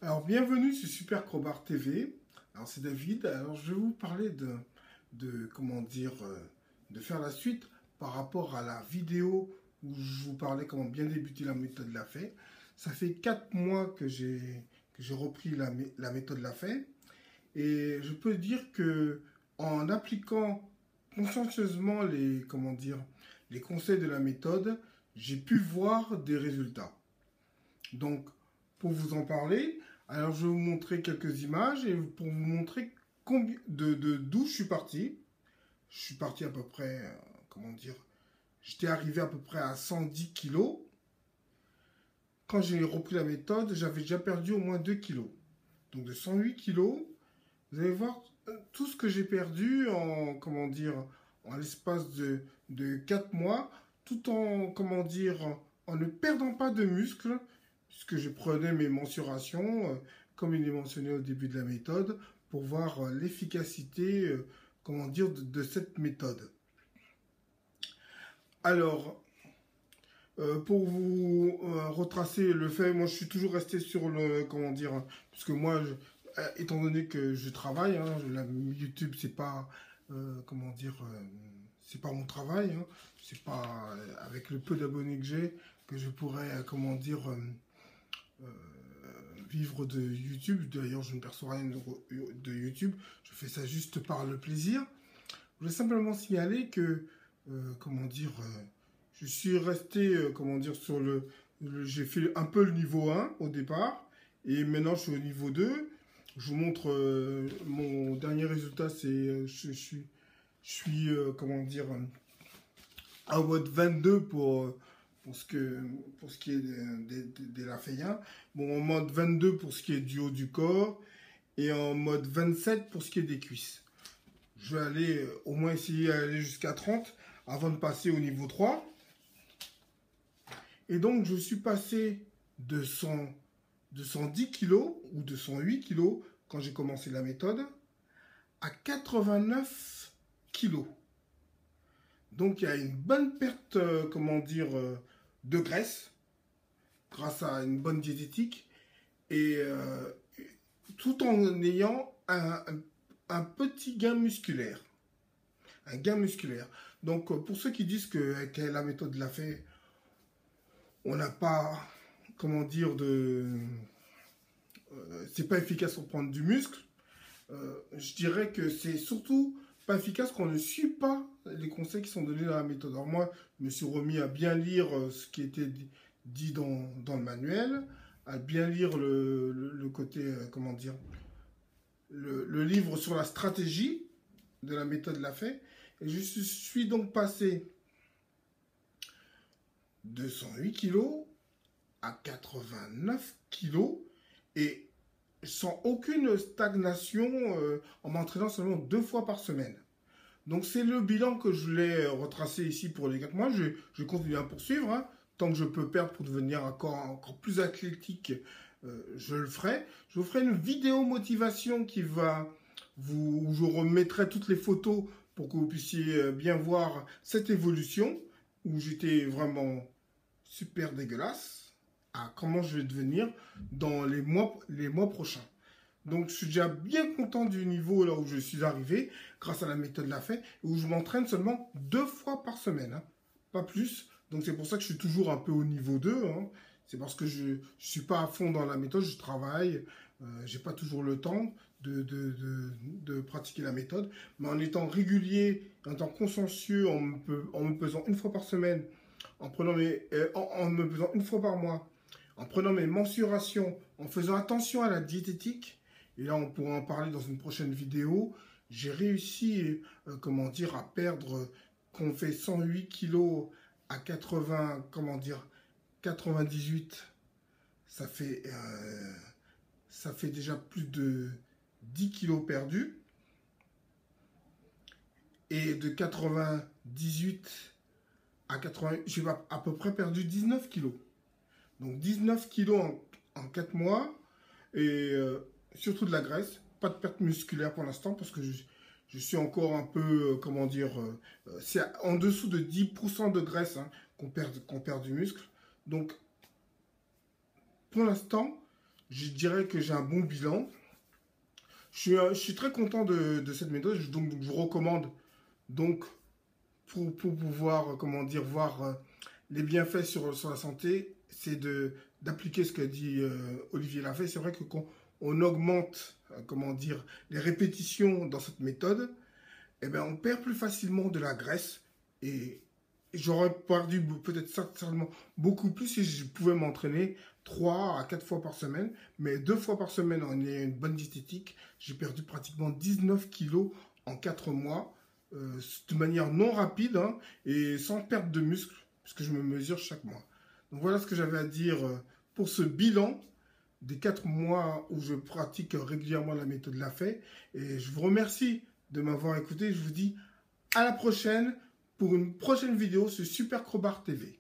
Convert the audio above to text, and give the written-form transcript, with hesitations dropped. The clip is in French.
Alors, bienvenue sur Super Crowbar TV. Alors, c'est David. Alors, je vais vous parler comment dire, de faire la suite par rapport à la vidéo où je vous parlais comment bien débuter la méthode Lafay. Ça fait 4 mois que j'ai repris la méthode Lafay. Et je peux dire que en appliquant consciencieusement les conseils de la méthode, j'ai pu voir des résultats. Donc, pour vous en parler, alors je vais vous montrer quelques images et pour vous montrer d'où je suis parti. Je suis parti à peu près, j'étais arrivé à peu près à 110 kilos. Quand j'ai repris la méthode, j'avais déjà perdu au moins 2 kilos. Donc de 108 kilos, vous allez voir tout ce que j'ai perdu en l'espace de 4 mois, tout en ne perdant pas de muscles, puisque je prenais mes mensurations, comme il est mentionné au début de la méthode, pour voir l'efficacité, de cette méthode. Alors, pour vous retracer le fait, moi je suis toujours resté sur puisque moi, étant donné que je travaille, hein, YouTube c'est pas, c'est pas mon travail, hein, c'est pas avec le peu d'abonnés que j'ai que je pourrais, vivre de YouTube. D'ailleurs, je ne perçois rien de YouTube, je fais ça juste par le plaisir. Je voulais simplement signaler que, je suis resté, j'ai fait un peu le niveau 1 au départ, et maintenant je suis au niveau 2. Je vous montre mon dernier résultat, c'est, je suis en mode 22 pour ce qui est des Lafayens. Bon, en mode 22 pour ce qui est du haut du corps, et en mode 27 pour ce qui est des cuisses. Je vais aller, au moins essayer d'aller jusqu'à 30 avant de passer au niveau 3. Et donc, je suis passé de 110 kilos ou de 108 kilos quand j'ai commencé la méthode à 89 kilos. Donc, il y a une bonne perte, de graisse grâce à une bonne diététique et tout en ayant un petit gain musculaire. Un gain musculaire. Donc, pour ceux qui disent que la méthode Lafay, on n'a pas, c'est pas efficace pour prendre du muscle, je dirais que c'est surtout pas efficace quand on ne suit pas les conseils qui sont donnés dans la méthode. Alors moi, je me suis remis à bien lire ce qui était dit dans le manuel, à bien lire le côté, le livre sur la stratégie de la méthode Lafay. Et je suis donc passé de 108 kilos à 89 kilos et sans aucune stagnation en m'entraînant seulement 2 fois par semaine. Donc c'est le bilan que je voulais retracer ici pour les 4 mois. Je continue à poursuivre. Hein. Tant que je peux perdre pour devenir encore plus athlétique, je le ferai. Je vous ferai une vidéo motivation qui où je remettrai toutes les photos pour que vous puissiez bien voir cette évolution où j'étais vraiment super dégueulasse à comment je vais devenir dans les mois prochains. Donc, je suis déjà bien content du niveau là où je suis arrivé grâce à la méthode Lafay, où je m'entraîne seulement 2 fois par semaine, hein, pas plus. Donc, c'est pour ça que je suis toujours un peu au niveau 2. Hein. C'est parce que je suis pas à fond dans la méthode, je travaille, j'ai pas toujours le temps de pratiquer la méthode. Mais en étant régulier, en étant consciencieux, en me pesant 1 fois par semaine, en me pesant 1 fois par mois, en prenant mes mensurations, en faisant attention à la diététique, et là on pourra en parler dans une prochaine vidéo, j'ai réussi, à perdre, qu'on fait 108 kilos à 98, ça fait déjà plus de 10 kilos perdus, et de 98 à 80, j'ai à peu près perdu 19 kilos. Donc 19 kilos en 4 mois et surtout de la graisse. Pas de perte musculaire pour l'instant parce que je suis encore un peu, c'est en dessous de 10% de graisse hein, qu'on perd du muscle. Donc pour l'instant, je dirais que j'ai un bon bilan. Je suis très content de cette méthode, donc je vous recommande donc pour pouvoir, comment dire, voir les bienfaits sur la santé, c'est d'appliquer ce que dit Olivier Lafay. C'est vrai que quand on augmente, comment dire, les répétitions dans cette méthode, eh ben, on perd plus facilement de la graisse. Et j'aurais perdu peut-être certainement beaucoup plus si je pouvais m'entraîner 3 à 4 fois par semaine. Mais 2 fois par semaine en ayant une bonne diététique, j'ai perdu pratiquement 19 kilos en 4 mois. De manière non rapide, hein, et sans perte de muscle, puisque je me mesure chaque mois. Donc voilà ce que j'avais à dire pour ce bilan des 4 mois où je pratique régulièrement la méthode Lafay. Et je vous remercie de m'avoir écouté. Je vous dis à la prochaine pour une prochaine vidéo sur Super Crowbar TV.